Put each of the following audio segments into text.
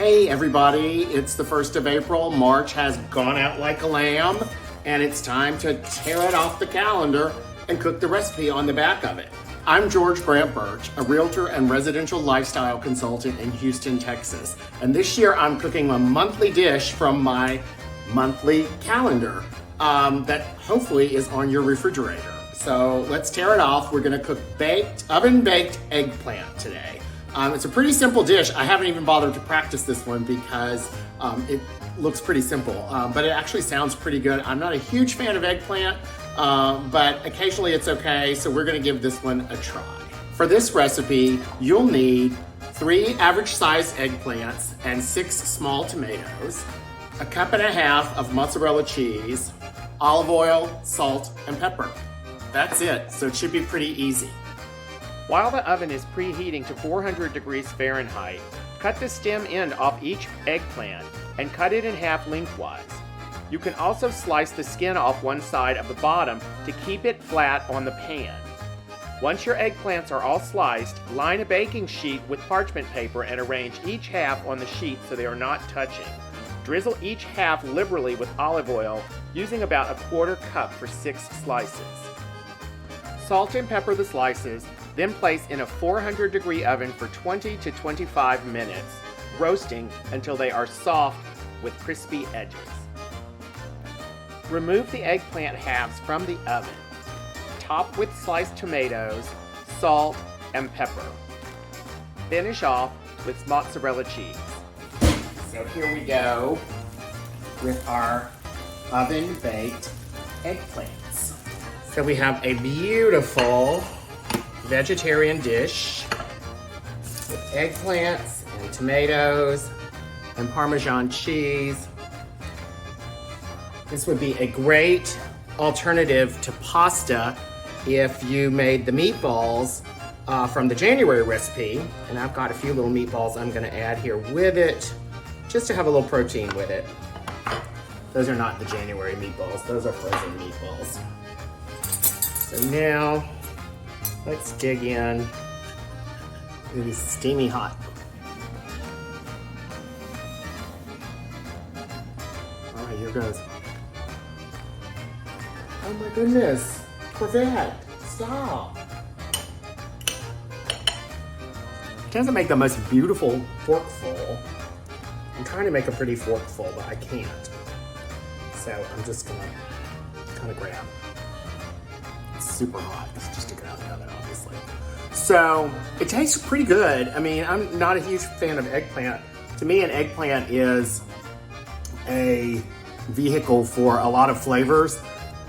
Hey everybody, it's the 1st of April. March has gone out like a lamb, and it's time to tear it off the calendar and cook the recipe on the back of it. I'm George Brant Birch, a realtor and residential lifestyle consultant in Houston, Texas. And this year I'm cooking a monthly dish from my monthly calendar that hopefully is on your refrigerator. So let's tear it off. We're gonna cook oven-baked eggplant today. It's a pretty simple dish. I haven't even bothered to practice this one because it looks pretty simple, but it actually sounds pretty good. I'm not a huge fan of eggplant, but occasionally it's okay, so we're gonna give this one a try. For this recipe, you'll need 3 average-sized eggplants and 6 small tomatoes, a 1.5 cups of mozzarella cheese, olive oil, salt, and pepper. That's it, so it should be pretty easy. While the oven is preheating to 400 degrees Fahrenheit, cut the stem end off each eggplant and cut it in half lengthwise. You can also slice the skin off one side of the bottom to keep it flat on the pan. Once your eggplants are all sliced, line a baking sheet with parchment paper and arrange each half on the sheet so they are not touching. Drizzle each half liberally with olive oil, using about 1/4 cup for 6 slices. Salt and pepper the slices, then place in a 400-degree oven for 20 to 25 minutes, roasting until they are soft with crispy edges. Remove the eggplant halves from the oven. Top with sliced tomatoes, salt, and pepper. Finish off with mozzarella cheese. So here we go with our oven-baked eggplants. So we have a beautiful vegetarian dish with eggplants and tomatoes and Parmesan cheese. This would be a great alternative to pasta if you made the meatballs from the January recipe. And I've got a few little meatballs I'm gonna add here with it, just to have a little protein with it. Those are not the January meatballs, those are frozen meatballs. So now, let's dig in. It is steamy hot. All right, here goes. Oh my goodness, Corvette, stop. It doesn't make the most beautiful forkful. I'm trying to make a pretty forkful, but I can't. So I'm just gonna kind of grab. It's super hot. It's just to get out of the oven, obviously. So it tastes pretty good. I mean, I'm not a huge fan of eggplant. To me, an eggplant is a vehicle for a lot of flavors.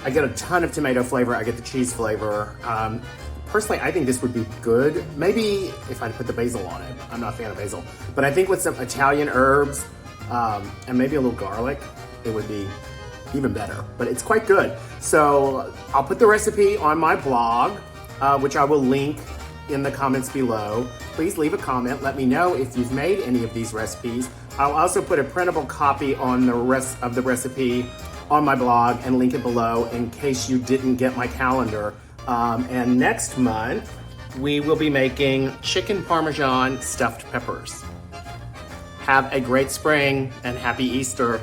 I get a ton of tomato flavor. I get the cheese flavor. Personally, I think this would be good. Maybe if I put the basil on it. I'm not a fan of basil. But I think with some Italian herbs and maybe a little garlic, it would be even better. But it's quite good. So I'll put the recipe on my blog, which I will link in the comments below. Please leave a comment. Let me know if you've made any of these recipes. I'll also put a printable copy on the rest of the recipe on my blog and link it below in case you didn't get my calendar. And next month, we will be making chicken Parmesan stuffed peppers. Have a great spring and happy Easter.